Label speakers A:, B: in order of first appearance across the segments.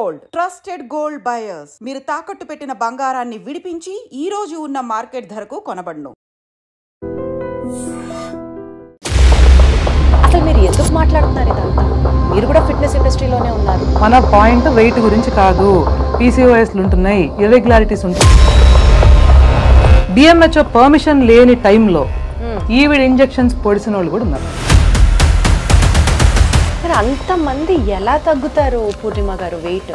A: Gold, trusted gold buyers. మీరు తాకట్టు పెట్టిన బంగారాన్ని విడిపించి ఈ రోజు ఉన్న మార్కెట్ ధరకు కొనబడును.
B: అసలు మీరు ఎందుకు మాట్లాడుతున్నారు ఇదంతా? మీరు కూడా ఫిట్నెస్ ఇండస్ట్రీలోనే ఉన్నారు.
C: మన పాయింట్ వెయిట్ గురించి కాదు, పీసీఓఎస్లు ఉంటున్నాయి, ఇర్రెగ్యులారిటీస్ ఉంటాయి. డిఎంహెచ్ఓ పర్మిషన్ లేని టైంలో ఈవిడ్ ఇంజెక్షన్స్ పొడిసిన వాళ్ళు కూడా ఉన్నారు.
B: అంతమంది ఎలా తగ్గుతారు పూర్ణిమ గారు వెయిట్?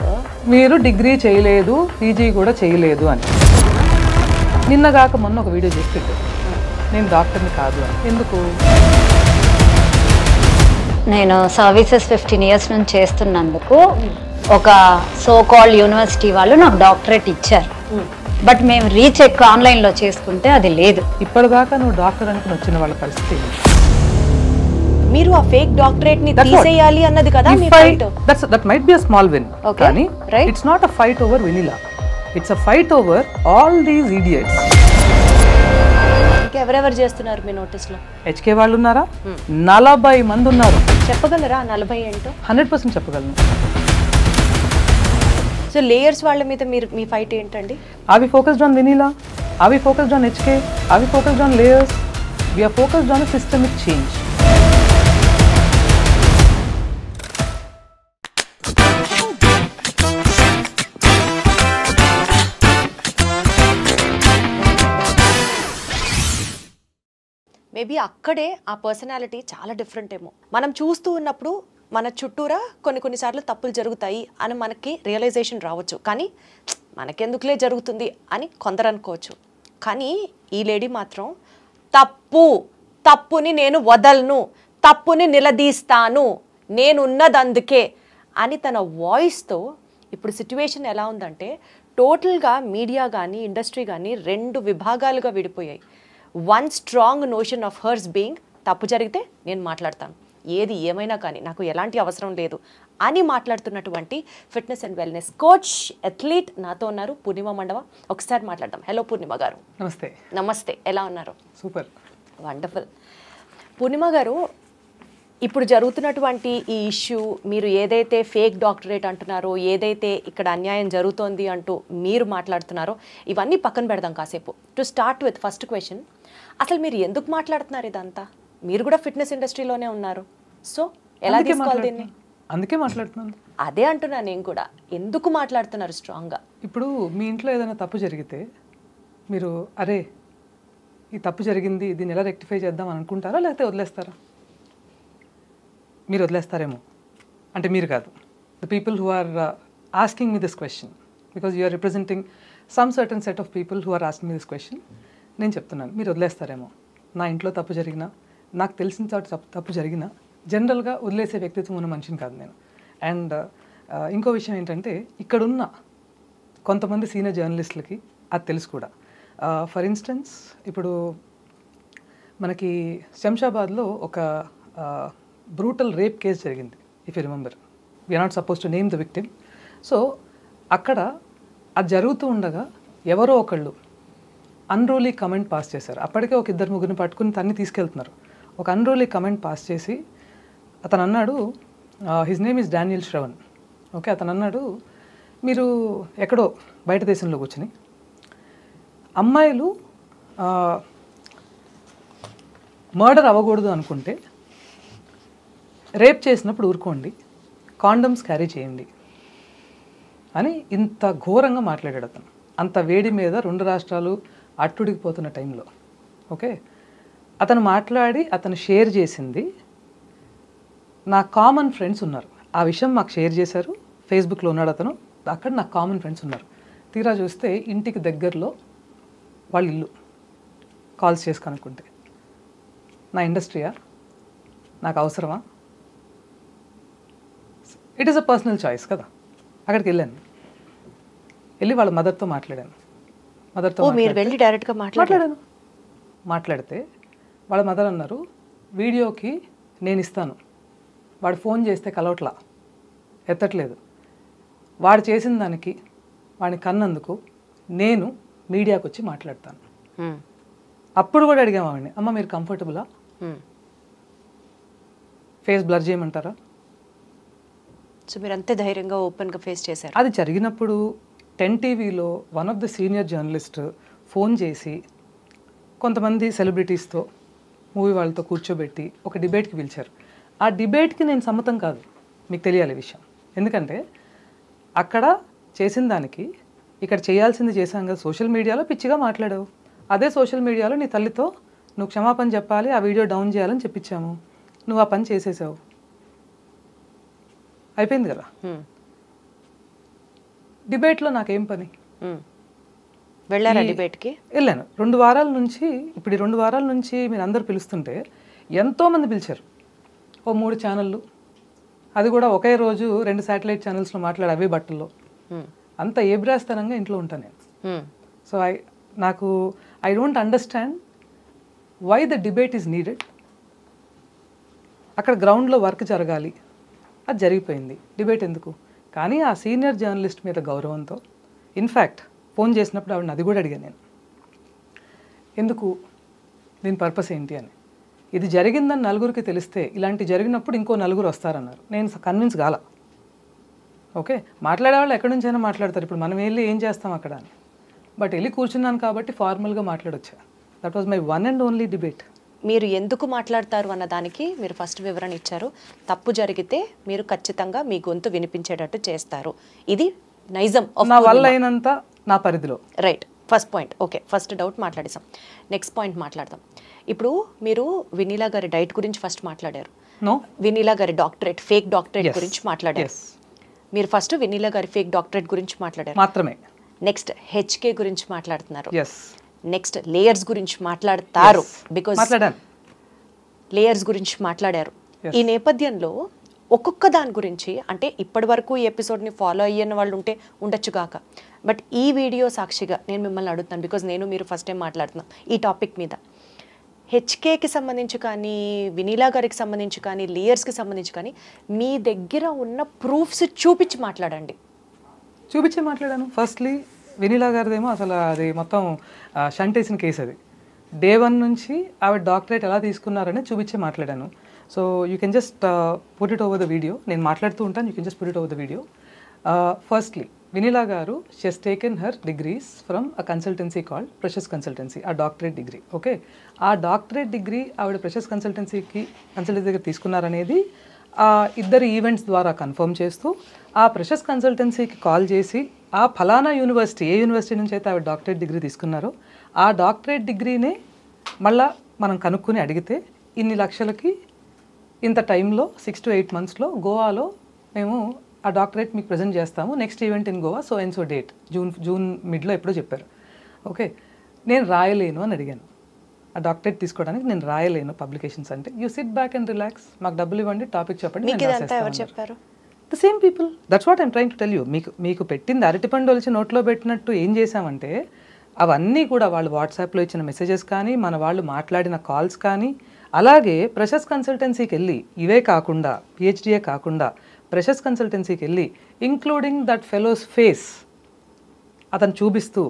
C: మీరు డిగ్రీ చేయలేదు, పీజీ కూడా చేయలేదు అని. నిన్నగాక మొన్న ఒక వీడియో చేసి పెట్టారు, నేను డాక్టర్ని కాదు అని. ఎందుకు?
D: నేను సర్వీసెస్ 15 years నుంచి చేస్తున్నందుకు ఒక సో కాల్డ్ యూనివర్సిటీ వాళ్ళు నాకు డాక్టరేట్ ఇచ్చారు. బట్ మేము రీచెక్ ఆన్లైన్లో చేసుకుంటే అది లేదు.
C: ఇప్పటిదాకా నువ్వు డాక్టర్ అనుకుని వచ్చిన వాళ్ళ పరిస్థితి.
B: మీరు ఆ ఫేక్ డాక్టరేట్ ని తీసేయాలి అన్నది కదా మీ fight.
C: That might be a small win, కానీ it's not a fight over vanilla, it's a fight over all these idiots.
B: ఎవరెవరు చేస్తున్నారు మీ నోటీస్ లో?
C: హెచ్కే వాళ్ళు ఉన్నారా? 40 మంది ఉన్నారు.
B: చెప్పగలరా 40 ఏంటో?
C: 100% చెప్పగలను.
B: సో లేయర్స్ వాళ్ళ మీద మీరు మీ ఫైట్ ఏంటండి?
C: Are we focused on vanilla? Are we focused on HK? Are we focused on layers? We are focused on a systemic change.
B: Maybe అక్కడే ఆ పర్సనాలిటీ చాలా డిఫరెంట్ ఏమో. మనం చూస్తూ ఉన్నప్పుడు మన చుట్టూరా కొన్నిసార్లు తప్పులు జరుగుతాయి అని మనకి రియలైజేషన్ రావచ్చు, కానీ మనకెందుకులే జరుగుతుంది అని కొందరు అనుకోవచ్చు. కానీ ఈ లేడీ మాత్రం తప్పుని నేను వదలను, తప్పుని నిలదీస్తాను, నేనున్నది అందుకే అని తన వాయిస్తో ఇప్పుడు సిట్యువేషన్ ఎలా ఉందంటే టోటల్గా మీడియా కానీ ఇండస్ట్రీ కానీ 2 విభాగాలుగా విడిపోయాయి. One strong notion of hers being తప్పు జరిగితే నేను మాట్లాడతాను, ఏది ఏమైనా కానీ నాకు ఎలాంటి అవసరం లేదు అని మాట్లాడుతున్నటువంటి fitness and wellness coach, athlete నాతో ఉన్నారు పూర్ణిమ మండవ. ఒకసారి మాట్లాడదాం. హలో పూర్ణిమ గారు.
C: నమస్తే.
B: నమస్తే, ఎలా ఉన్నారు?
C: Super,
B: wonderful. పూర్ణిమ గారు, ఇప్పుడు జరుగుతున్నటువంటి ఈ ఇష్యూ, మీరు ఏదైతే ఫేక్ డాక్టరేట్ అంటున్నారో, ఏదైతే ఇక్కడ అన్యాయం జరుగుతోంది అంటూ మీరు మాట్లాడుతున్నారో, ఇవన్నీ పక్కన పెడదాం కాసేపు. To start with first question, అసలు మీరు ఎందుకు మాట్లాడుతున్నారు ఇదంతా? మీరు కూడా ఫిట్నెస్ ఇండస్ట్రీలోనే ఉన్నారు, సో ఎలా తీసుకోవాలి దీన్ని?
C: అందుకే మాట్లాడుతున్నాను.
B: అదే అంటున్నా నేను కూడా, ఎందుకు మాట్లాడుతున్నారు స్ట్రాంగ్గా?
C: ఇప్పుడు మీ ఇంట్లో ఏదైనా తప్పు జరిగితే మీరు అరే ఈ తప్పు జరిగింది, దీన్ని ఎలా రెక్టిఫై చేద్దాం అని అనుకుంటారా, లేకపోతే వదిలేస్తారా? మీరు వదిలేస్తారేమో. అంటే మీరు కాదు, the people who are asking me this question, because you are representing some certain set of people who are asking me this question. నేను చెప్తున్నాను, మీరు వదిలేస్తారేమో. నా ఇంట్లో తప్పు జరిగినా, నాకు తెలిసిన చోట తప్పు జరిగినా జనరల్గా వదిలేసే వ్యక్తిత్వం ఉన్న మనిషిని కాదు నేను. అండ్ ఇంకో విషయం ఏంటంటే, ఇక్కడున్న కొంతమంది సీనియర్ జర్నలిస్టులకి అది తెలుసు కూడా. ఫర్ ఇన్స్టెన్స్, ఇప్పుడు మనకి శంషాబాద్లో ఒక బ్రూటల్ రేప్ కేసు జరిగింది, if you remember. We're not supposed to name the victim. So అక్కడ అది జరుగుతూ ఉండగా ఎవరో ఒకళ్ళు అన్రోలీ కమెంట్ పాస్ చేశారు. అప్పటికే ఒక 2-3 పట్టుకుని తన్ని తీసుకెళ్తున్నారు. ఒక అన్రోలీ కమెంట్ పాస్ చేసి అతను అన్నాడు, his name is Daniel Shravan. Okay, అతను అన్నాడు, మీరు ఎక్కడో బయట దేశంలో కూర్చుని అమ్మాయిలు మర్డర్ అవ్వకూడదు అనుకుంటే రేప్ చేసినప్పుడు ఊరుకోండి, కాండమ్స్ క్యారీ చేయండి అని ఇంత ఘోరంగా మాట్లాడాడు అతను. అంత వేడి మీద 2 రాష్ట్రాలు అట్టుడికిపోతున్న టైంలో. ఓకే, అతను మాట్లాడి అతను షేర్ చేసింది నా కామన్ ఫ్రెండ్స్ ఉన్నారు. ఆ విషయం మాకు షేర్ చేశారు, ఫేస్బుక్లో ఉన్నాడు అతను. అక్కడ నాకు కామన్ ఫ్రెండ్స్ ఉన్నారు. తీరా చూస్తే ఇంటికి దగ్గరలో వాళ్ళ ఇల్లు. కాల్స్ చేసి కనుక్కుంటే నా ఇండస్ట్రీయా, నాకు అవసరమా? It is a personal choice కదా. అక్కడికి వెళ్ళాను, వెళ్ళి వాళ్ళ మదర్తో మాట్లాడాను. మదర్తో
B: వెళ్ళి డైరెక్ట్గా
C: మాట్లాడితే వాళ్ళ మదర్ అన్నారు, వీడియోకి నేను ఇస్తాను, వాడు ఫోన్ చేస్తే కలవట్లా, ఎత్తట్లేదు, వాడు చేసిన దానికి వాడిని కన్నందుకు నేను మీడియాకి వచ్చి మాట్లాడతాను. అప్పుడు కూడా అడిగాము ఆవిడని, అమ్మ మీరు కంఫర్టబులా, ఫేస్ బ్లర్ చేయమంటారా,
B: సో మీరు అంతే ధైర్యంగా ఓపెన్గా ఫేస్ చేశారు.
C: అది జరిగినప్పుడు 10 టీవీలో one of the senior journalist phone చేసి కొంతమంది సెలబ్రిటీస్తో మూవీ వాళ్ళతో కూర్చోబెట్టి ఒక డిబేట్కి పిలిచారు. ఆ డిబేట్కి నేను సమ్మతం కాదు, మీకు తెలియాలి విషయం. ఎందుకంటే అక్కడ చేసిన దానికి ఇక్కడ చేయాల్సింది చేశాం కదా. సోషల్ మీడియాలో పిచ్చిగా మాట్లాడావు, అదే సోషల్ మీడియాలో నీ తల్లితో నువ్వు క్షమాపణ చెప్పాలి, ఆ వీడియో డౌన్ చేయాలని చెప్పించాము, నువ్వు ఆ పని చేసేసావు, అయిపోయింది కదా. డిబేట్లో నాకేం పని?
B: వెళ్ళారా డిబేట్కి?
C: వెళ్ళాను. 2 వారాల నుంచి, ఇప్పుడు ఈ 2 వారాల నుంచి మీరు అందరు పిలుస్తుంటే ఎంతోమంది పిలిచారు. ఓ 3 ఛానళ్ళు, అది కూడా ఒకే రోజు 2 శాటిలైట్ ఛానల్స్లో మాట్లాడే అవే బట్టల్లో, అంత ఏబ్రాస్తనంగా ఇంట్లో ఉంటాను నేను. So I don't understand why the debate is needed. అక్కడ గ్రౌండ్లో వర్క్ జరగాలి, అది జరిగిపోయింది, డిబేట్ ఎందుకు? కానీ ఆ సీనియర్ జర్నలిస్ట్ మీద గౌరవంతో, ఇన్ఫ్యాక్ట్ ఫోన్ చేసినప్పుడు ఆవిడని అది కూడా అడిగాను నేను, ఎందుకు, దీని పర్పస్ ఏంటి అని. ఇది జరిగిందని నలుగురికి తెలిస్తే ఇలాంటి జరిగినప్పుడు ఇంకో 4 వస్తారన్నారు. నేను కన్విన్స్ కాల. ఓకే, మాట్లాడేవాళ్ళు ఎక్కడి నుంచైనా మాట్లాడతారు, ఇప్పుడు మనం వెళ్ళి ఏం చేస్తాం అక్కడ అని. బట్ వెళ్ళి కూర్చున్నాను కాబట్టి ఫార్మల్గా మాట్లాడొచ్చా. That was my one and only debate.
B: మీరు ఎందుకు మాట్లాడతారు అన్న దానికి మీరు ఫస్ట్ వివరణ ఇచ్చారు. తప్పు జరిగితే మీరు ఖచ్చితంగా మీ గొంతు వినిపించేటట్టు చేస్తారు, ఇది నైజం
C: నా వల్ల అయినంత నా పరిధిలో.
B: Right, first point. Okay, first doubt మాట్లాడేసాం. నెక్స్ట్ పాయింట్ మాట్లాడదాం. ఇప్పుడు మీరు వినీలా గారి డైట్ గురించి ఫస్ట్ మాట్లాడారు. వినీలా గారి డాక్టరేట్, ఫేక్ డాక్టరేట్ గురించి మాట్లాడారు. మీరు ఫస్ట్ వినీలా గారి ఫేక్ డాక్టరేట్ గురించి మాట్లాడారు
C: మాత్రమే.
B: నెక్స్ట్ హెచ్కే గురించి మాట్లాడుతున్నారు.
C: yes
B: నెక్స్ట్ లేయర్స్ గురించి మాట్లాడతారు, బికాజ్ లేయర్స్ గురించి మాట్లాడారు. ఈ నేపథ్యంలో ఒక్కొక్క దాని గురించి, అంటే ఇప్పటి వరకు ఈ ఎపిసోడ్ని ఫాలో అయ్యని వాళ్ళు ఉంటే ఉండొచ్చు కాక, బట్ ఈ వీడియో సాక్షిగా నేను మిమ్మల్ని అడుగుతాను, బికాజ్ నేను మీరు ఫస్ట్ టైం మాట్లాడుతున్నాం ఈ టాపిక్ మీద. హెచ్కేకి సంబంధించి కానీ, వినీలా గారికి సంబంధించి కానీ, లేయర్స్కి సంబంధించి కానీ మీ దగ్గర ఉన్న ప్రూఫ్స్ చూపించి మాట్లాడండి.
C: చూపించే మాట్లాడాను. ఫస్ట్లీ వినీలా గారిదేమో అసలు అది మొత్తం షంటేసిన కేసు. అది డే 1 నుంచి ఆవిడ డాక్టరేట్ ఎలా తీసుకున్నారని చూపించే మాట్లాడాను. So you can just put it over the video. నేను మాట్లాడుతూ ఉంటాను, you can just put it over the video. Firstly Vineela garu, she has taken her degrees from a consultancy called precious consultancy, a doctorate degree. Okay, a doctorate degree ఆవిడ precious consultancy దగ్గర తీసుకున్నారనేది ఇద్దరు events ద్వారా confirm చేస్తూ, ఆ precious కన్సల్టెన్సీకి call చేసి ఆ ఫలానా యూనివర్సిటీ, ఏ యూనివర్సిటీ నుంచి అయితే ఆవిడ డాక్టరేట్ డిగ్రీ తీసుకున్నారో ఆ డాక్టరేట్ డిగ్రీనే మళ్ళా మనం కనుక్కొని అడిగితే, ఇన్ని లక్షలకి ఇంత టైంలో 6 to 8 monthsలో గోవాలో మేము ఆ డాక్టరేట్ మీకు ప్రజెంట్ చేస్తాము, next event in Goa, so and so date, June మిడ్లో ఎప్పుడో చెప్పారు. ఓకే, నేను రాయలేను అని అడిగాను. ఆ డాక్టరేట్ తీసుకోవడానికి నేను రాయలేను పబ్లికేషన్స్ అంటే. You SIT back and relax, మాకు డబ్బులు ఇవ్వండి, టాపిక్ చెప్పండి. The same people, that's what I'm trying to tell you. మీకు పెట్టింది అరటిపండు వచ్చి నోట్లో పెట్టినట్టు ఏం చేశామంటే, అవన్నీ కూడా వాళ్ళు వాట్సాప్లో ఇచ్చిన మెసేజెస్ కానీ, మన వాళ్ళు మాట్లాడిన కాల్స్ కానీ, అలాగే ప్రెషస్ కన్సల్టెన్సీకి వెళ్ళి, ఇవే కాకుండా పిహెచ్డియే కాకుండా ప్రెషస్ కన్సల్టెన్సీకి వెళ్ళి ఇంక్లూడింగ్ దట్ ఫెలోస్ ఫేస్ అతను చూపిస్తూ,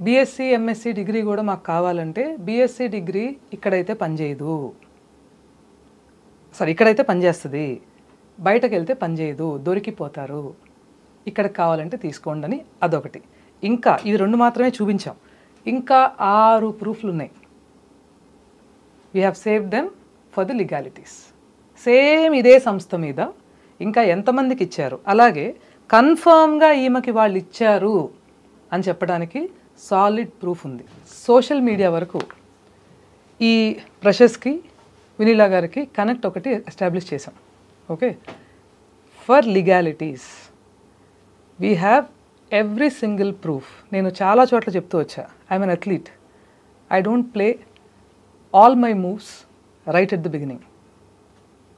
C: బీఎస్సీ ఎంఎస్సీ డిగ్రీ కూడా మాకు కావాలంటే, బీఎస్సీ డిగ్రీ ఇక్కడైతే పనిచేయదు, ఇక్కడైతే పనిచేస్తుంది, బయటకు వెళ్తే పనిచేయదు, దొరికిపోతారు, ఇక్కడికి కావాలంటే తీసుకోండి అని అదొకటి. ఇంకా ఇవి 2 మాత్రమే చూపించాం, ఇంకా 6 ప్రూఫ్లు ఉన్నాయి. We have saved them for the legalities. Same ఇదే సంస్థ మీద ఇంకా ఎంతమందికి ఇచ్చారు, అలాగే కన్ఫర్మ్గా ఈమెకి వాళ్ళు ఇచ్చారు అని చెప్పడానికి సాలిడ్ ప్రూఫ్ ఉంది. సోషల్ మీడియా వరకు ఈ ప్రెషస్కి, వినీలా గారికి కనెక్ట్ ఒకటి ఎస్టాబ్లిష్ చేసాం. Okay, for legalities we have every single proof. నేను చాలా చోట్ల చెప్తూ వచ్చా, I'm an athlete, I don't play all my moves right at the beginning.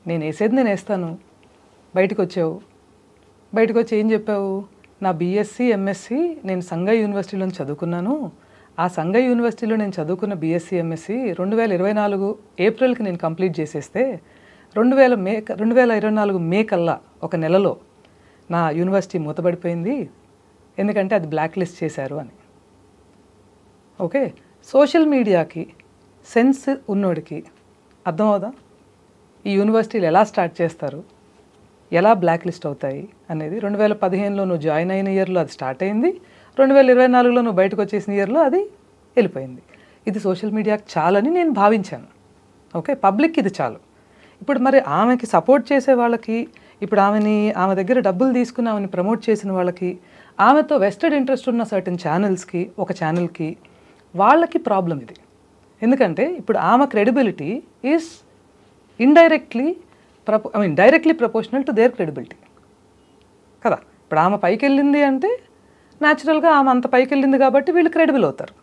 C: నేను వేసేది నేను వేస్తాను. బయటకు వచ్చి ఏం చెప్పావు, నా బీఎస్సీ ఎంఎస్సీ నేను సంఘ యూనివర్సిటీలో చదువుకున్నాను, ఆ సంఘ యూనివర్సిటీలో నేను చదువుకున్న బీఎస్సీ ఎంఎస్సీ 2024 ఏప్రిల్కి నేను కంప్లీట్ చేసేస్తే 2024 మే కల్లా, ఒక నెలలో నా యూనివర్సిటీ మూతపడిపోయింది, ఎందుకంటే అది బ్లాక్ లిస్ట్ చేశారు అని. ఓకే, సోషల్ మీడియాకి సెన్స్ ఉన్నోడికి అర్థమవుదా ఈ యూనివర్సిటీలు ఎలా స్టార్ట్ చేస్తారు, ఎలా బ్లాక్ లిస్ట్ అవుతాయి అనేది 2015లో నువ్వు జాయిన్ అయిన ఇయర్లో అది స్టార్ట్ అయింది, 2024లో నువ్వు బయటకు వచ్చేసిన ఇయర్లో అది వెళ్ళిపోయింది. ఇది సోషల్ మీడియాకి చాలని నేను భావించాను. ఓకే, పబ్లిక్ ఇది చాలు. ఇప్పుడు మరి ఆమెకి సపోర్ట్ చేసే వాళ్ళకి, ఇప్పుడు ఆమె దగ్గర డబ్బులు తీసుకుని ఆమెని ప్రమోట్ చేసిన వాళ్ళకి, ఆమెతో వెస్టెడ్ ఇంట్రెస్ట్ ఉన్న సర్టన్ ఛానల్స్కి, ఒక ఛానల్కి, వాళ్ళకి ప్రాబ్లం ఇది. ఎందుకంటే ఇప్పుడు ఆమె credibility is directly proportional to their credibility కదా. ఇప్పుడు ఆమె పైకి వెళ్ళింది అంటే న్యాచురల్గా ఆమె అంత పైకి వెళ్ళింది కాబట్టి వీళ్ళు క్రెడిబుల్ అవుతారు.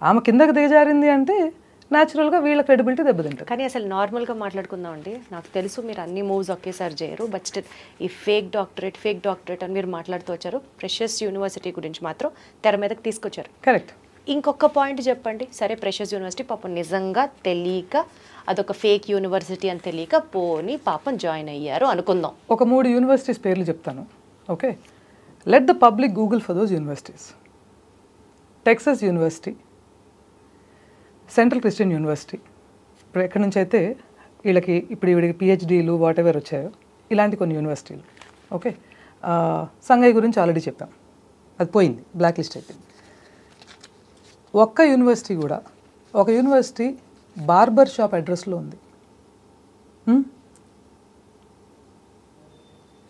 C: ఆమె కిందకి దిగజారింది అంటే న్యాచురల్గా వీళ్ళ క్రెడిబిలిటీ దెబ్బతింటారు.
B: కానీ అసలు నార్మల్గా మాట్లాడుకుందాం అండి, నాకు తెలుసు మీరు అన్ని మూవ్స్ ఒకేసారి చేయరు, బట్ స్టిల్ ఈ ఫేక్ డాక్టరేట్ అని మీరు మాట్లాడుతూ వచ్చారు. ప్రెషియస్ యూనివర్సిటీ గురించి మాత్రం తెర మీదకి తీసుకొచ్చారు.
C: కరెక్ట్.
B: ఇంకొక పాయింట్ చెప్పండి. సరే, ప్రెషియస్ యూనివర్సిటీ పాపం నిజంగా తెలియక అదొక ఫేక్ యూనివర్సిటీ అని తెలియక పోని పాపం జాయిన్ అయ్యారు అనుకుందాం.
C: ఒక 3 యూనివర్సిటీస్ పేర్లు చెప్తాను. Okay, let the public Google for those universities. Texas university, central Christian university, ఇప్పుడు ఎక్కడి నుంచి అయితే వీళ్ళకి పిహెచ్డీలు వాట్ ఎవర్ వచ్చాయో ఇలాంటి కొన్ని యూనివర్సిటీలు. ఓకే, సంగయ్య గురించి ఆల్రెడీ చెప్పాం, అది పోయింది, బ్లాక్ లిస్ట్ అయిపోయింది. ఒక్క యూనివర్సిటీ బార్బర్ షాప్ అడ్రస్లో ఉంది.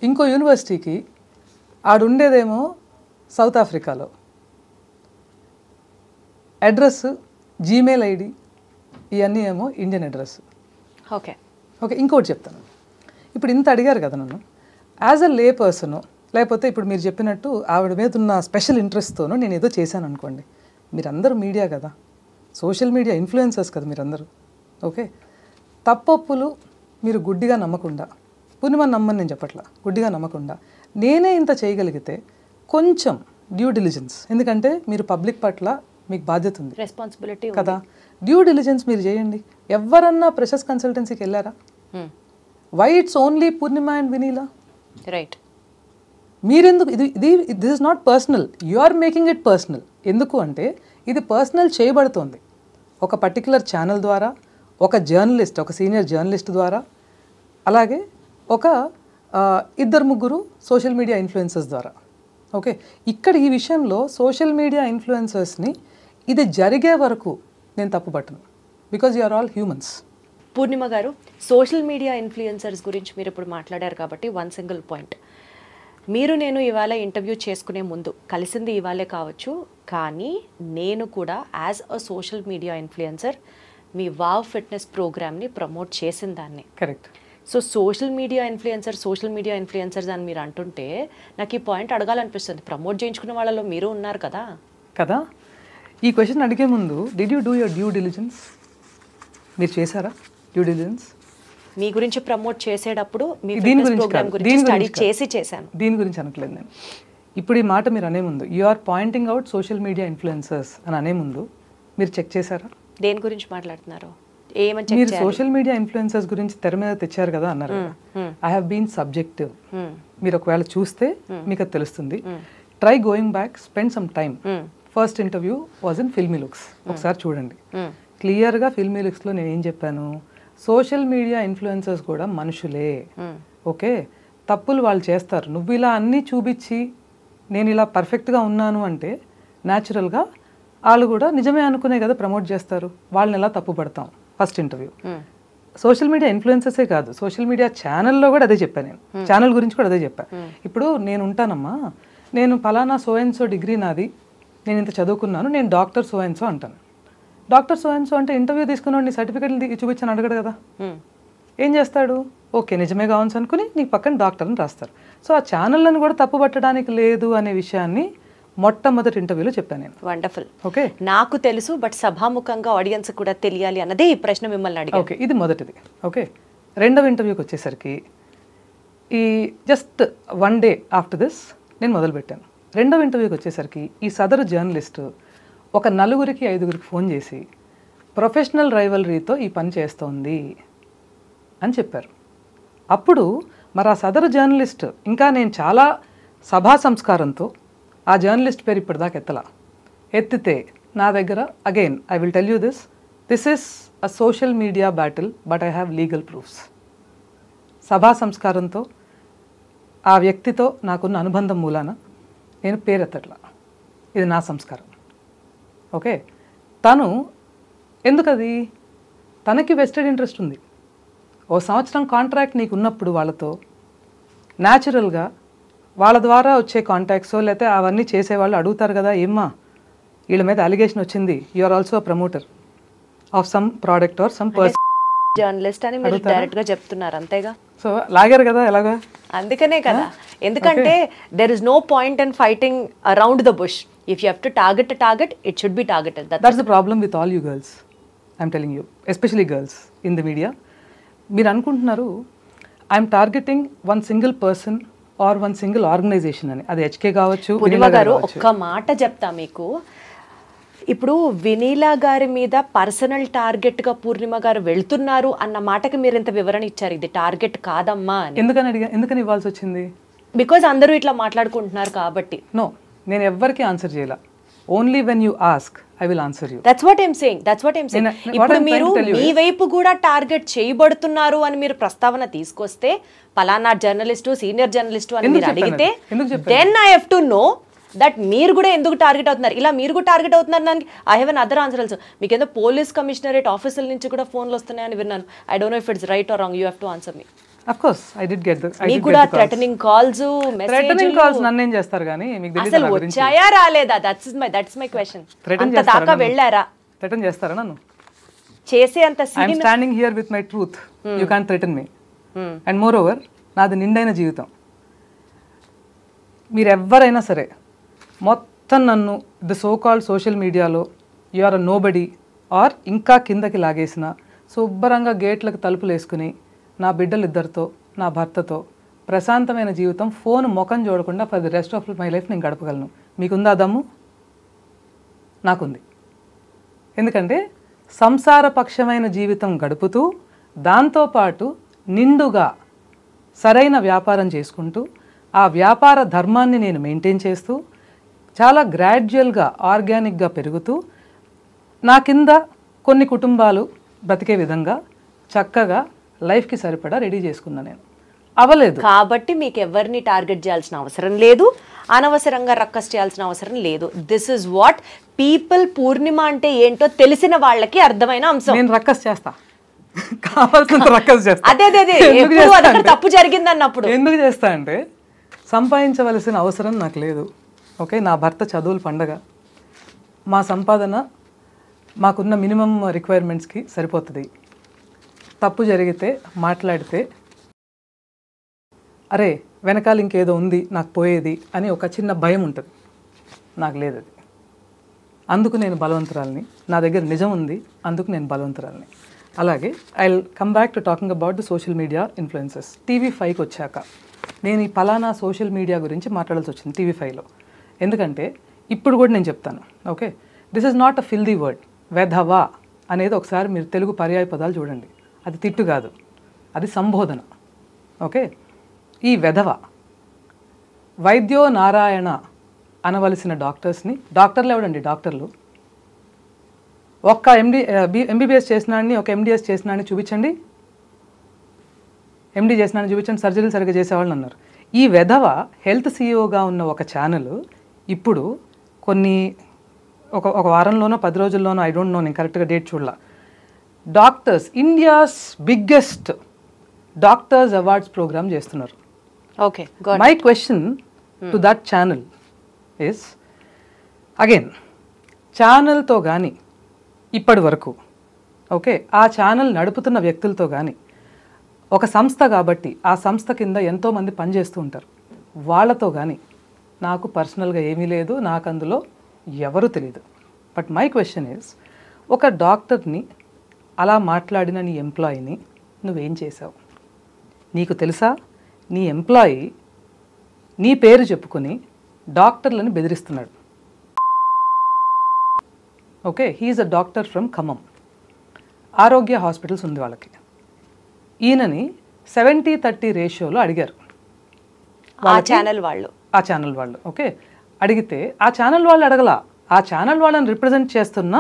C: ఇంకో యూనివర్సిటీకి ఆడుండేదేమో సౌత్ ఆఫ్రికాలో, అడ్రస్ జీమెయిల్ ఐడి ఇవన్నీ ఏమో ఇండియన్ అడ్రస్.
B: ఓకే,
C: ఇంకోటి చెప్తాను. ఇప్పుడు ఇంత అడిగారు కదా నన్ను, యాజ్ అ లే పర్సన్, లేకపోతే ఇప్పుడు మీరు చెప్పినట్టు ఆవిడ మీద ఉన్న స్పెషల్ ఇంట్రెస్ట్తోనూ నేను ఏదో చేశాను అనుకోండి. మీరందరూ మీడియా కదా, సోషల్ మీడియా ఇన్ఫ్లుయెన్సర్స్ కదా మీరందరూ. ఓకే, తప్పొప్పులు మీరు గుడ్డిగా నమ్మకుండా, పునిమని నమ్మని నేను చెప్పట్లా, గుడ్డిగా నమ్మకుండా నేనే ఇంత చేయగలిగితే కొంచెం డ్యూ డిలిజెన్స్, ఎందుకంటే మీరు పబ్లిక్ పట్ల మీకు బాధ్యత ఉంది,
B: రెస్పాన్సిబిలిటీ
C: కదా. డ్యూ డిలిజెన్స్ మీరు చేయండి. ఎవరన్నా ప్రెషర్స్ కన్సల్టెన్సీకి వెళ్ళారా? Why it's only Purnima and Vineela?
B: Right.
C: మీరెందుకు this is not personal, you are making it personal. ఎందుకు అంటే ఇది పర్సనల్ చేయబడుతోంది ఒక పర్టికులర్ ఛానల్ ద్వారా, ఒక జర్నలిస్ట్, ఒక సీనియర్ జర్నలిస్ట్ ద్వారా, అలాగే ఒక 2-3 సోషల్ మీడియా ఇన్ఫ్లుయెన్సర్స్ ద్వారా. ఓకే, ఇక్కడ ఈ విషయంలో సోషల్ మీడియా ఇన్ఫ్లుయెన్సర్స్ని ఇది జరిగే వరకు నేను తప్పుపట్టను, because you are all humans.
B: Purnima garu, social media influencers గురించి మీరు ఇప్పుడు మాట్లాడారు కాబట్టి వన్ సింగిల్ పాయింట్. మీరు నేను ఇవాళ ఇంటర్వ్యూ చేసుకునే ముందు కలిసింది ఇవాళే కావచ్చు, కానీ నేను కూడా as a social media influencer me wow fitness ప్రోగ్రామ్ని ప్రమోట్ చేసిన దాన్ని.
C: Correct.
B: So social media influencers అని మీరు అంటుంటే నాకు ఈ పాయింట్ అడగాలనిపిస్తుంది. ప్రమోట్ చేయించుకున్న వాళ్ళలో మీరు ఉన్నారు కదా.
C: ఈ క్వశ్చన్ అడిగే ముందు did you do your due diligence? మీరు చేశారా డ్యూ డిలిజెన్స్?
B: మీ గురించి ప్రమోట్ చేసేటప్పుడు మీ ఫిట్నెస్ ప్రోగ్రామ్ గురించి స్టడీ చేశాను.
C: దీని గురించి అనట్లేదు నేను. ఇప్పుడు ఈ మాట మీరు అనే ముందు you are pointing out social media influencers అని అనే ముందు మీరు చెక్ చేశారా?
B: దేని గురించి మాట్లాడుతున్నారు?
C: మీరు సోషల్ మీడియా ఇన్ఫ్లుయెన్సర్స్ గురించి తెర మీద తెచ్చారు కదా అన్నారు. I have been subjective. మీరు ఒకవేళ చూస్తే మీకు అది తెలుస్తుంది. Try going back, spend some time. First interview was in Filmy Looks, ఒకసారి చూడండి. క్లియర్గా ఫిల్మీ లుక్స్లో నేను ఏం చెప్పాను, సోషల్ మీడియా ఇన్ఫ్లుయెన్సర్స్ కూడా మనుషులే. ఓకే, తప్పులు వాళ్ళు చేస్తారు. నువ్వు ఇలా అన్నీ చూపించి నేను ఇలా పర్ఫెక్ట్గా ఉన్నాను అంటే న్యాచురల్గా వాళ్ళు కూడా నిజమే అనుకునే కదా ప్రమోట్ చేస్తారు. వాళ్ళని ఎలా తప్పు పడతాం? ఫస్ట్ ఇంటర్వ్యూ సోషల్ మీడియా ఇన్ఫ్లుయెన్సర్సే కాదు, సోషల్ మీడియా ఛానల్లో కూడా అదే చెప్పాను నేను. ఛానల్ గురించి కూడా అదే చెప్పాను. ఇప్పుడు నేను ఉంటానమ్మా, నేను ఫలానా సో అండ్ సో డిగ్రీ నాది, నేను ఇంత చదువుకున్నాను, నేను డాక్టర్ సో అండ్ సో అంటాను. డాక్టర్ సో అండ్ సో అంటే ఇంటర్వ్యూ తీసుకున్నాడు నీ సర్టిఫికేట్లు చూపించాను అడగడు కదా. ఏం చేస్తాడు? ఓకే నిజమే కావచ్చు అనుకుని నీకు పక్కన డాక్టర్ అని రాస్తారు. సో ఆ ఛానళ్ళను కూడా తప్పు పట్టడానికి లేదు అనే విషయాన్ని మొట్టమొదటి ఇంటర్వ్యూలో చెప్పాను నేను.
B: వండర్ఫుల్.
C: ఓకే,
B: నాకు తెలుసు, బట్ సభాముఖంగా ఆడియన్స్ కూడా తెలియాలి అన్నదే ఈ ప్రశ్న మిమ్మల్ని అడిగాను.
C: ఓకే, ఇది మొదటిది. ఓకే, రెండవ ఇంటర్వ్యూకి వచ్చేసరికి ఈ జస్ట్ 1 day ఆఫ్టర్ దిస్ నేను మొదలుపెట్టాను. రెండవ ఇంటర్వ్యూకి వచ్చేసరికి ఈ సదరు జర్నలిస్ట్ ఒక 4-5 ఫోన్ చేసి ప్రొఫెషనల్ రైవలరీతో ఈ పని చేస్తోంది అని చెప్పారు. అప్పుడు మరి ఆ సదరు జర్నలిస్ట్ ఇంకా నేను చాలా సభా సంస్కారంతో ఆ జర్నలిస్ట్ పేరు ఇప్పటిదాకా ఎత్తితే నా దగ్గర again I will tell you this is a social media battle but I have legal proofs. సభా సంస్కారంతో ఆ వ్యక్తితో నాకున్న అనుబంధం మూలాన నేను పేరెత్తట్లా. ఇది నా సంస్కారం. ఓకే, తను ఎందుకది, తనకి వెస్టెడ్ ఇంట్రెస్ట్ ఉంది. ఓ సంవత్సరం కాంట్రాక్ట్ నీకు ఉన్నప్పుడు వాళ్ళతో న్యాచురల్గా వాళ్ళ ద్వారా వచ్చే కాంటాక్ట్స్ లేకపోతే అవన్నీ చేసేవాళ్ళు అడుగుతారు కదా, ఏమ్మా వీళ్ళ మీద అలిగేషన్ వచ్చింది, you are also a promoter of some product or some person,
B: journalist అని మీరు డైరెక్ట్ గా చెప్తున్నారు అంతేగా.
C: సో లాగారు కదా ఎలాగా.
B: అందుకనే కదా, ఎందుకంటే there is no point in fighting around the bush. If you have to target it should be targeted.
C: That's the problem with all you girls. I'm telling you, especially girls in the media. మీరు అనుకుంటున్నారు I'm targeting one single person or one single organisation అని. అది HK కావచ్చు.
B: పూర్ణిమ గారు ఒక్క మాట చెప్తా మీకు, ఇప్పుడు వినీలా గారి మీద పర్సనల్ టార్గెట్ గా పూర్ణిమ గారు వెళ్తున్నారు అన్న మాటకి మీరు ఇంత వివరణ ఇచ్చారు. ఇది టార్గెట్ కాదమ్మా అని.
C: ఎందుకని ఇవ్వాల్సి వచ్చింది?
B: బికాజ్ అందరూ ఇట్లా మాట్లాడుకుంటున్నారు కాబట్టి.
C: నో, నేను ఎవ్వరికి ఆన్సర్ చేయాల. Only when you ask I will answer you.
B: That's what I'm saying. ఇప్పుడు మీరు మీ వైపు కూడా టార్గెట్ చేయబడుతున్నారు అని మీరు ప్రస్తావన తీసుకొస్తే, పలానా జర్నలిస్టు సీనియర్ జర్నలిస్టు అని మీరు అడిగితే, then I have to know that మీరు కూడా ఎందుకు టార్గెట్ అవుతున్నారు. ఇలా మీరు కూడా టార్గెట్ అవుతున్నారు దానికి I have an other answer also. మీకు ఏదో పోలీస్ కమిషనరేట్ ఆఫీసుల నుంచి కూడా ఫోన్లు వస్తున్నాయని విన్నాను. I don't no if it's right are wrong. You have to answer me.
C: Of course, I did get the.
B: మీకు కూడా థ్రెటనింగ్ కాల్స్, మెసేజ్లు.
C: థ్రెటనింగ్ కాల్స్ నన్నేం చేస్తారు గానీ మీకు తెలియదు నా గురించి.
B: అసలు వచ్చాయా రాలేదా? That's my question. అంత దాకా వెళ్ళారా?
C: థ్రెటన్ చేస్తారా నన్ను?
B: చేసే అంత
C: I am standing here with my truth. You can't threaten me. And moreover నాది నిండైన జీవితం. మీరు ఎవరైనా సరే మొత్తం నన్ను ద సో కాల్డ్ సోషల్ మీడియాలో you are a nobody or ఇంకా కిందకి లాగేసిన, శుభ్రంగా గేట్లకు తలుపులు వేసుకుని నా బిడ్డలు ఇద్దరితో నా భర్తతో ప్రశాంతమైన జీవితం ఫోన్ ముఖం చూడకుండా for the rest of my life నేను గడపగలను. మీకుందా దమ్ము? నాకుంది. ఎందుకంటే సంసారపక్షమైన జీవితం గడుపుతూ దాంతోపాటు నిండుగా సరైన వ్యాపారం చేసుకుంటూ ఆ వ్యాపార ధర్మాన్ని నేను మెయింటైన్ చేస్తూ చాలా గ్రాడ్యువల్గా ఆర్గానిక్గా పెరుగుతూ నా కింద కొన్ని కుటుంబాలు బ్రతికే విధంగా చక్కగా లైఫ్కి సరిపడా రెడీ చేసుకున్నా. నేను అవ్వలేదు
B: కాబట్టి మీకు ఎవరిని టార్గెట్ చేయాల్సిన అవసరం లేదు, అనవసరంగా రక్కస్ చేయాల్సిన అవసరం లేదు. దిస్ ఇస్ వాట్ పీపుల్ పూర్ణిమ అంటే ఏంటో తెలిసిన వాళ్ళకి అర్థమైన అంశం.
C: నేను రక్కస్ చేస్తా, కావాల్సినంత రక్కస్ చేస్తా.
B: అదే తప్పు జరిగింది అన్నప్పుడు
C: ఎందుకు చేస్తా అంటే సంపాదించవలసిన అవసరం నాకు లేదు. ఓకే, నా భర్త చదువుల పండగ, మా సంపాదన మాకున్న మినిమం రిక్వైర్మెంట్స్కి సరిపోతుంది. తప్పు జరిగితే మాట్లాడితే అరే వెనకాల ఇంకేదో ఉంది నాకు పోయేది అని ఒక చిన్న భయం ఉంటుంది. నాకు లేదు అది. అందుకు నేను బలవంతురాలని. నా దగ్గర నిజం ఉంది, అందుకు నేను బలవంతురాలని. అలాగే I will come back to talking about the social media influences. టీవీ5కి వచ్చాక నేను ఈ పలానా సోషల్ మీడియా గురించి మాట్లాడాల్సి వచ్చింది టీవీ5లో. ఎందుకంటే ఇప్పుడు కూడా నేను చెప్తాను. Okay, this is not a filthy word. వెధవా అనేది ఒకసారి మీరు తెలుగు పర్యాయ పదాలు చూడండి. అది తిట్టు కాదు, అది సంబోధన. ఓకే, ఈ వెధవ వైద్యో నారాయణ అనవలసిన డాక్టర్స్ని, డాక్టర్లు ఎవడండి డాక్టర్లు? ఒక్క ఎంబీబీఎస్ చేసినాడిని ఒక ఎండిఎస్ చేసినాడిని చూపించండి, ఎండి చేసినాడిని చూపించండి, సర్జరీలు సరిగ్గా చేసేవాళ్ళని అన్నారు. ఈ వెధవ హెల్త్ సీఈఓగా ఉన్న ఒక ఛానల్ ఇప్పుడు ఒక వారంలోనో 10 రోజుల్లోనో, ఐ డోంట్ నో, నేను కరెక్ట్గా డేట్ చూడలా, doctors India's biggest doctors awards program చేస్తున్నారు.
B: Okay,
C: my question to that channel is again, ఛానల్తో కానీ ఇప్పటి వరకు ఓకే ఆ ఛానల్ నడుపుతున్న వ్యక్తులతో కానీ, ఒక సంస్థ కాబట్టి ఆ సంస్థ కింద ఎంతోమంది పనిచేస్తూ ఉంటారు, వాళ్ళతో కానీ నాకు పర్సనల్గా ఏమీ లేదు, నాకు అందులో ఎవరు తెలియదు. బట్ మై క్వశ్చన్ ఈజ్, ఒక డాక్టర్ని అలా మాట్లాడిన నీ ఎంప్లాయీని నువ్వేం చేసావు? నీకు తెలుసా, నీ ఎంప్లాయీ నీ పేరు చెప్పుకొని డాక్టర్లను బెదిరిస్తున్నాడు. Okay, he is a doctor from Khammam. Arogya hospitals ఉంది వాళ్ళకి. ఈయనని 70-30 రేషియోలో అడిగారు
B: ఆ ఛానల్ వాళ్ళు.
C: ఓకే, అడిగితే ఆ ఛానల్ వాళ్ళు అడగల, ఆ ఛానల్ వాళ్ళని రిప్రజెంట్ చేస్తున్న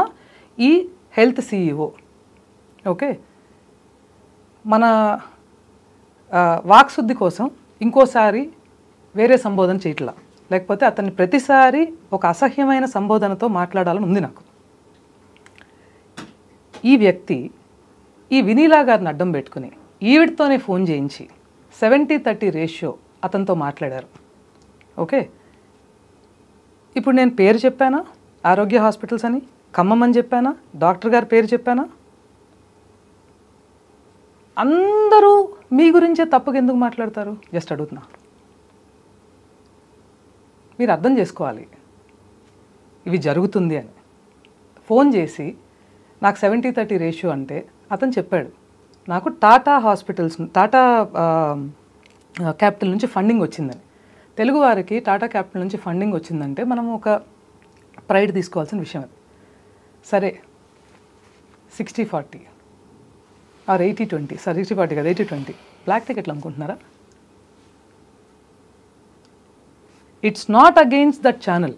C: ఈ హెల్త్ సీఈఓ ఓకే మన వాక్శుద్ధి కోసం ఇంకోసారి వేరే సంబోధన చేయట్లా, లేకపోతే అతన్ని ప్రతిసారి ఒక అసహ్యమైన సంబోధనతో మాట్లాడాలని ఉంది నాకు. ఈ వ్యక్తి ఈ వినీలా గారిని అడ్డం పెట్టుకుని ఈవిడతోనే ఫోన్ చేయించి 70-30 రేషియో అతనితో మాట్లాడారు. ఓకే, ఇప్పుడు నేను పేరు చెప్పానా, ఆరోగ్య హాస్పిటల్స్ అని, ఖమ్మం అని చెప్పానా, డాక్టర్ గారి పేరు చెప్పానా? అందరూ మీ గురించే తప్పుగా ఎందుకు మాట్లాడతారు? జస్ట్ అడుగుతున్నా. మీరు అర్థం చేసుకోవాలి ఇవి జరుగుతుంది అని. ఫోన్ చేసి నాకు 70-30 రేషియో అంటే అతను చెప్పాడు, నాకు టాటా హాస్పిటల్స్, టాటా క్యాపిటల్ నుంచి ఫండింగ్ వచ్చిందని. తెలుగువారికి టాటా క్యాపిటల్ నుంచి ఫండింగ్ వచ్చిందంటే మనం ఒక ప్రైడ్ తీసుకోవాల్సిన విషయం అది. సరే 60-40 ఆర్ 80-20, సార్ 60-40 కదా, 80-20 బ్లాక్ టికెట్లు అమ్ముకుంటున్నారా? It's not against that channel.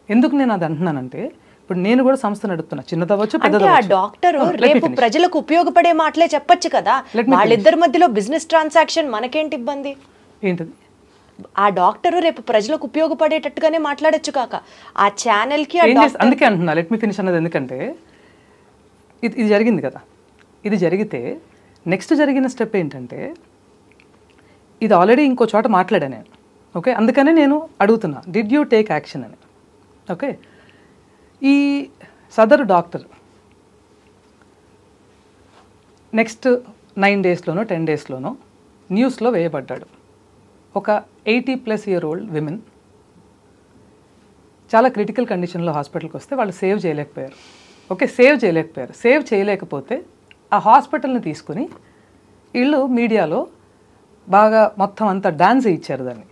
C: ఎందుకు నేను అది అంటున్నానంటే, ఇప్పుడు నేను కూడా సంస్థ నడుపుతున్నా, చిన్నదవచ్చు
B: అంటే ఆ
C: పెద్దదవచ్చు.
B: డాక్టర్ రేపు ప్రజలకు ఉపయోగపడే మాటలే చెప్పొచ్చు కదా. వాళ్ళిద్దరి మధ్యలో బిజినెస్ ట్రాన్సాక్షన్ మనకేంటి ఇబ్బంది?
C: ఏంటది?
B: ఆ డాక్టర్ రేపు ప్రజలకు ఉపయోగపడేటట్టుగానే మాట్లాడొచ్చు కాక ఆ ఛానల్ కి
C: అందుకే అంటున్నా లెట్ మీ ఫినిష్ అన్నది. ఎందుకంటే ఇది జరిగింది కదా, ఇది జరిగితే నెక్స్ట్ జరిగిన స్టెప్ ఏంటంటే, ఇది ఆల్రెడీ ఇంకో చోట మాట్లాడా నేను. ఓకే, అందుకనే నేను అడుగుతున్నా, డిడ్ యూ టేక్ యాక్షన్ అని. ఓకే, ఈ సదరు డాక్టర్ నెక్స్ట్ 9 డేస్లోనో 10 డేస్లోనో న్యూస్లో వేయబడ్డాడు. ఒక 80+ year old విమెన్ చాలా క్రిటికల్ కండిషన్లో హాస్పిటల్కి వస్తే వాళ్ళు సేవ్ చేయలేకపోయారు. ఓకే, సేవ్ చేయలేకపోతే ఆ హాస్పిటల్ని తీసుకుని వీళ్ళు మీడియాలో బాగా మొత్తం అంతా డాన్స్ ఇచ్చారు. దాన్ని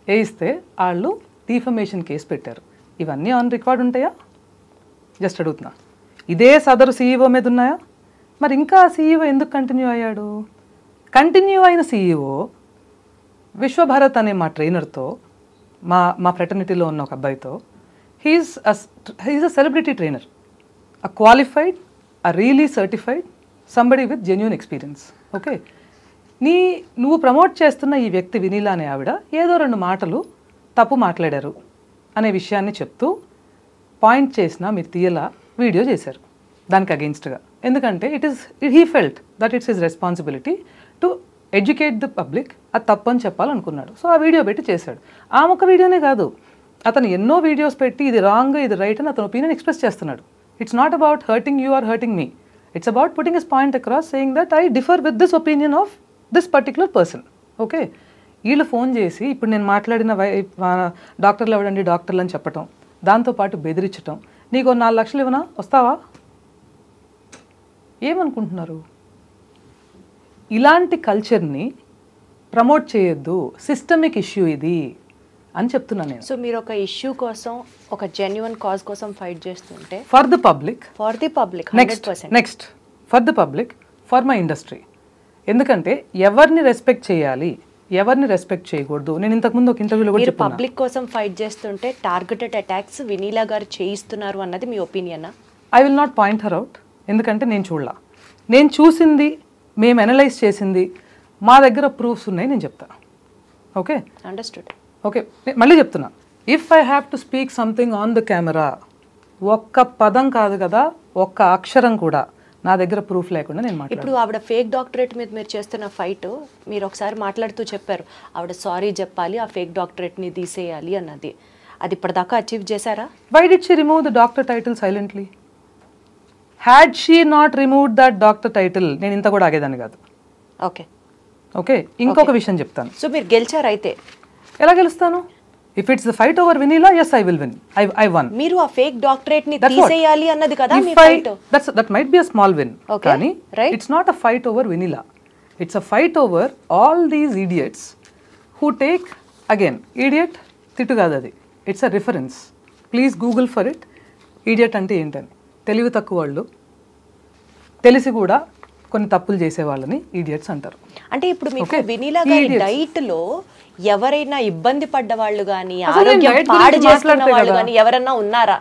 C: వేయిస్తే వాళ్ళు డిఫమేషన్ కేసు పెట్టారు. ఇవన్నీ ఆన్ రికార్డ్ ఉంటాయా? జస్ట్ అడుగుతున్నా. ఇదే సదరు సీఈఓ మీద ఉన్నాయా? మరి ఇంకా సీఈఓ ఎందుకు కంటిన్యూ అయ్యాడు? కంటిన్యూ అయిన సీఈఓ విశ్వభారత్ అనే మా ట్రైనర్తో, మా ఫ్రెటర్నిటీలో ఉన్న ఒక అబ్బాయితో, he's a celebrity trainer, a qualified, a really certified, somebody with genuine experience. Okay, నువ్వు ప్రమోట్ చేస్తున్న ఈ వ్యక్తి వినీలా అనే ఆవిడ ఏదో 2 మాటలు తప్పు మాట్లాడారు అనే విషయాన్ని చెప్తూ పాయింట్ చేసిన మీరు తీయలా వీడియో చేశారు దానికి అగెయిన్స్ట్గా. ఎందుకంటే he felt that it's his responsibility to educate the public. అది తప్పు అని చెప్పాలనుకున్నాడు. సో ఆ వీడియో పెట్టి చేశాడు. ఆ ఒక్క వీడియోనే కాదు, అతను ఎన్నో వీడియోస్ పెట్టి ఇది రాంగ్ ఇది రైట్ అని అతను ఒపీనియన్ ఎక్స్ప్రెస్ చేస్తున్నాడు. It's not about hurting you are hurting me. It's about putting his point across, saying that I differ with this opinion of this particular person. Okay, వీళ్ళు phone చేసి ఇప్పుడు నేను మాట్లాడిన డాక్టర్లు ఎవడండి డాక్టర్లు అని చెప్పటం, దాంతోపాటు బెదిరించటం, నీకు 4 లక్షలు ఇవ్వనా వస్తావా? ఏమనుకుంటున్నారు? ఇలాంటి కల్చర్ని ప్రమోట్ చేయొద్దు, సిస్టమిక్ ఇష్యూ ఇది అని చెప్తున్నాను నేను.
B: సో మీరు ఒక ఇష్యూ కోసం, ఒక జెన్యున్ కాజ్ కోసం ఫైట్ చేస్తుంటే
C: for the public, next for the public, for my industry. ఎందుకంటే ఎవరిని రెస్పెక్ట్ చేయాలి, ఎవరిని రెస్పెక్ట్ చేయకూడదు. నేను ఇంతకుముందు ఒక ఇంటర్వ్యూలో కూడా చెప్పాను,
B: పబ్లిక్ కోసం ఫైట్ చేస్తుంటే టార్గెటెడ్ అటాక్స్ వినీలా గారు చేయిస్తున్నారు అన్నది మీ ఒపీనియనా?
C: I will not point her out, ఎందుకంటే నేను చూడలా. నేను చూసింది, మేము అనలైజ్ చేసింది, మా దగ్గర ప్రూఫ్స్ ఉన్నాయి, నేను చెప్తాను. Okay,
B: understood.
C: ఓకే, మళ్ళీ చెప్తున్నా, if I have to speak something on the camera, ఒక్క పదం కాదు కదా, ఒక్క అక్షరం కూడా నా దగ్గర ప్రూఫ్ లేకుండా నేను మాట్లాడాను.
B: ఇప్పుడు ఆవిడ ఫేక్ డాక్టరేట్ మీద మీరు చేస్తున్న ఫైట్, మీరు ఒకసారి మాట్లాడుతూ చెప్పారు ఆవిడ సారీ చెప్పాలి, ఆ ఫేక్ డాక్టరేట్ని తీసేయాలి అన్నది. అది ఇప్పటిదాకా అచీవ్ చేశారా?
C: Why did she remove the doctor title silently? Had she not removed that doctor title, నేను ఇంత కూడా ఆగేదాన్ని కాదు.
B: ఓకే
C: ఓకే, ఇంకొక విషయం చెప్తాను.
B: సో మీరు గెలిచారు అయితే?
C: ఎలా గెలుస్తాను? If it's the fight over Vineela, yes I will win. I won.
B: మీరు ఆ ఫేక్ డాక్టరేట్ ని తీసేయాలి అన్నది కదా మీ fight.
C: That might be a small win. కానీ it's not a fight over Vinila. It's a fight over all these idiots who take, again, idiot తిట్టు కాదు అది, it's a reference. Please Google for it. Idiot అంటే ఏంటని. తెలివి తక్కువ వాళ్ళు, తెలిసి కూడా కొన్ని తప్పులు చేసే వాళ్ళని ఇడియట్స్ అంటారు.
B: అంటే ఇప్పుడు మీకు వినీలా గారి డైట్ లో ఎవరైనా ఇబ్బంది పడ్డ వాళ్ళు గానీ, ఆరోగ్యం పాడు చేసుకున్న వాళ్ళు గానీ ఎవరన్నా ఉన్నారా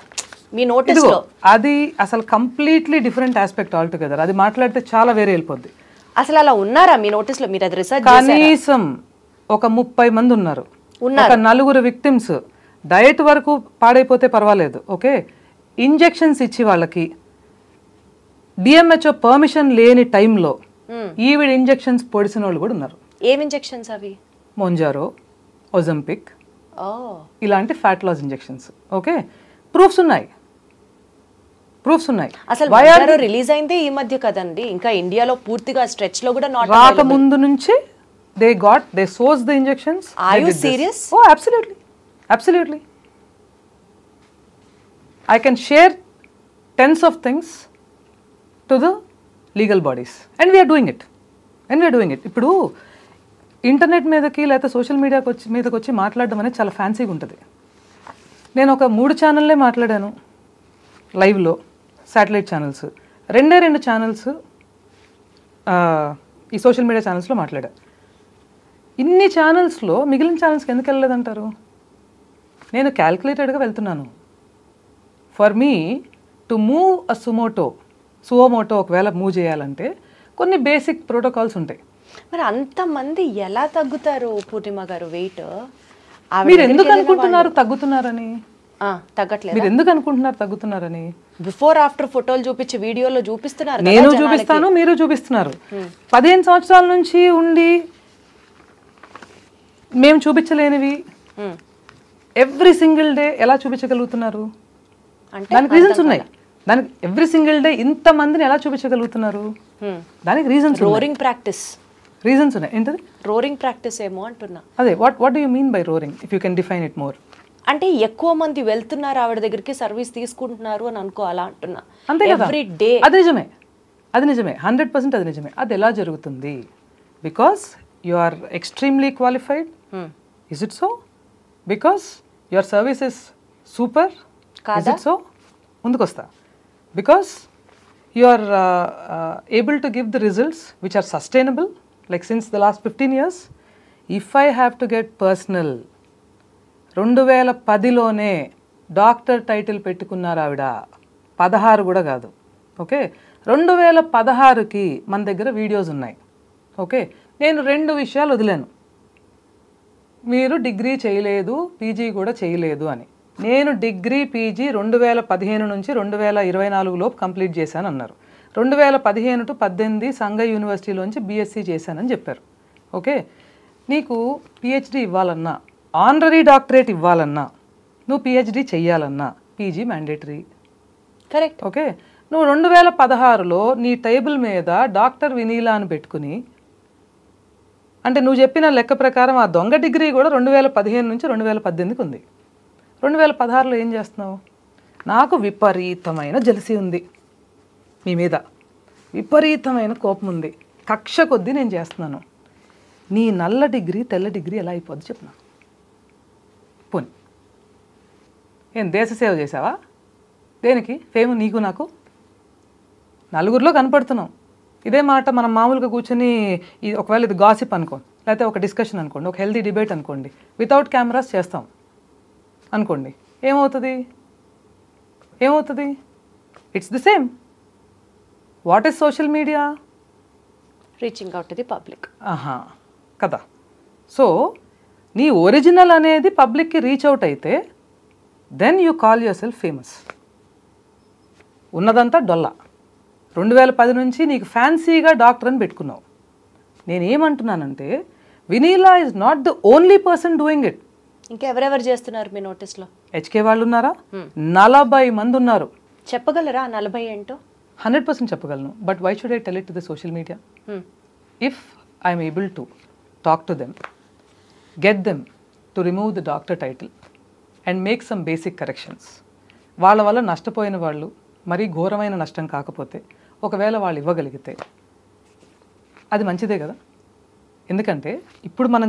B: మీ నోటీస్ లో?
C: అది అసలు completely different aspect all together. అది మాట్లాడితే చాలా వేరే వెళ్ళిపోద్ది.
B: అసలు అలా ఉన్నారా మీ నోటీస్ లో? మీరు అది రిసర్చ్
C: కనీసం ఒక 30 మంది ఉన్నారు. ఒక 4 విక్టిమ్స్ డయట్ వరకు పాడైపోతే పర్వాలేదు, ఓకే, ఇంజెక్షన్స్ ఇచ్చి వాళ్ళకి డిఎంహెచ్ఓ పర్మిషన్ లేని టైంలో ఈవిడ ఇంజెక్షన్స్ పొడిసిన వాళ్ళు కూడా ఉన్నారు.
B: ఏం ఇంజెక్షన్స్ అవి?
C: మొంజారో, ఒజంపిక్, ఇలాంటి fat loss injections. Okay, proofs ఉన్నాయి.
B: అసలు రిలీజ్ అయిందే ఈ మధ్య కదండి, ఇంకా ఇండియాలో పూర్తిగా స్ట్రెచ్ లో కూడా నాట్
C: రాకముందు నుంచి they sourced the injections.
B: Are you serious?
C: Oh, absolutely. I can share tens of things to the legal bodies and we are doing it. ఇప్పుడు ఇంటర్నెట్ మీదకి లేకపోతే సోషల్ మీదకి వచ్చి మాట్లాడడం అనేది చాలా ఫ్యాన్సీగా ఉంటుంది. నేను ఒక 3 ఛానల్లే మాట్లాడాను లైవ్లో, శాటిలైట్ ఛానల్స్, 2 ఛానల్స్ ఈ సోషల్ మీడియా ఛానల్స్లో మాట్లాడా. ఇన్ని ఛానల్స్లో మిగిలిన ఛానల్స్కి ఎందుకు వెళ్ళలేదంటారు? నేను క్యాల్కులేటెడ్గా వెళ్తున్నాను. For me to move a suo motu ఒకవేళ మూవ్ చేయాలంటే కొన్ని బేసిక్ ప్రోటోకాల్స్ ఉంటాయి.
B: మరి అంతమంది ఎలా తగ్గుతారు పూర్ణిమ గారు వెయిట్?
C: మీరు ఎందుకు అనుకుంటున్నారు తగ్గుతున్నారని?
B: తగ్గట్లేదు.
C: మీరు ఎందుకు అనుకుంటున్నారు తగ్గుతున్నారని?
B: బిఫోర్ ఆఫ్టర్ ఫోటోలు చూపించి వీడియోలో చూపిస్తున్నారు,
C: నేను చూపిస్తాను, మీరు చూపిస్తున్నారు. 15 సంవత్సరాల నుంచి ఉండి మేము చూపించలేనివి ఎవ్రీ సింగిల్ డే ఎలా చూపించగలుగుతున్నారు? దానికి రీజన్స్ ఉన్నాయి. దానికి ఎవ్రీ సింగిల్ డే ఇంతమందిని ఎలా చూపించగలుగుతున్నారు? దానికి రీజన్స్,
B: రోరింగ్ ప్రాక్టీస్
C: రీజన్స్ ఉన్నాయి. ఏంటది
B: రోరింగ్ ప్రాక్టీస్ ఏమో అంటున్నా.
C: అదే what do you mean by roaring, if you can define it more?
B: అంటే ఎక్కువ మంది వెళ్తున్నారు ఆవిడ దగ్గరికి, సర్వీస్ తీసుకుంటున్నారు అని అనుకోవాలా అంటున్నా.
C: అంతే కదా,
B: ఎవ్రీ డే.
C: అది నిజమే 100% అది నిజమే. అది ఎలా జరుగుతుంది? Because you are extremely qualified. Is it so? Because your service is super. Is it so? ముందుకొస్తా. Because you are able to give the results which are sustainable, like since the last 15 years. If I have to get personal, 2010లోనే doctor title పెట్టుకున్నారు ఆవిడ, 16 కూడా కాదు. Okay, 2016కి మన దగ్గర videos ఉన్నాయి. Okay, నేను 2 విషయాలు వదిలాను. మీరు డిగ్రీ చేయలేదు, పీజీ కూడా చేయలేదు అని. నేను డిగ్రీ పీజీ 2015 నుంచి 2024 లోపు కంప్లీట్ చేశాను అన్నారు. 2015 to 18 సంఘ యూనివర్సిటీలోంచి బీఎస్సీ చేశానని చెప్పారు. ఓకే, నీకు పిహెచ్డి ఇవ్వాలన్నా, ఆనరీ డాక్టరేట్ ఇవ్వాలన్నా, నువ్వు పిహెచ్డి చెయ్యాలన్నా పీజీ మ్యాండేటరీ.
B: కరెక్ట్.
C: ఓకే, నువ్వు 2016లో నీ టేబుల్ మీద డాక్టర్ వినీలా అని పెట్టుకుని, అంటే నువ్వు చెప్పిన లెక్క ప్రకారం ఆ దొంగ డిగ్రీ కూడా 2015 నుంచి 2018కి ఉంది. 2016లో ఏం చేస్తున్నావు? నాకు విపరీతమైన జలసీ ఉంది మీ మీద, విపరీతమైన కోపం ఉంది, కక్ష కొద్దీ నేను చేస్తున్నాను. నీ నల్ల డిగ్రీ తెల్ల డిగ్రీ ఎలా అయిపోద్ది చెప్పినా? పోనీ ఏం దేశ సేవ చేసావా? దేనికి ఫేమ్ నీకు నాకు? నలుగురిలో కనపడుతున్నాం. ఇదే మాట మనం మామూలుగా కూర్చొని ఒకవేళ ఇది గాసిప్ అనుకోండి, లేకపోతే ఒక డిస్కషన్ అనుకోండి, ఒక హెల్దీ డిబేట్ అనుకోండి, వితౌట్ కెమెరాస్ చేస్తాం అనుకోండి, ఏమవుతుంది? It's the same. What is social media?
B: Reaching out to the public.
C: కదా. సో నీ ఒరిజినల్ అనేది పబ్లిక్కి రీచ్ అవుట్ అయితే then you call yourself famous. ఉన్నదంతా డొల్ల. 2010 నుంచి నీకు ఫ్యాన్సీగా డాక్టర్ అని పెట్టుకున్నావు. నేనేమంటున్నానంటే Vineela is not the only person doing it.
B: ఇంకెవరెవరు చేస్తున్నారు మీ నోటీస్లో?
C: హెచ్కే వాళ్ళు ఉన్నారా? 40 మంది ఉన్నారు.
B: చెప్పగలరా 40 ఏంటో?
C: 100% చెప్పగలను. But why should I tell it to the social media? If I'm able to talk to them, get them to remove the doctor title and make some basic corrections. వాళ్ళ వల్ల నష్టపోయిన వాళ్ళు మరీ ఘోరమైన నష్టం కాకపోతే ఒకవేళ వాళ్ళు ఇవ్వగలిగితే అది మంచిదే కదా. ఎందుకంటే ఇప్పుడు మనం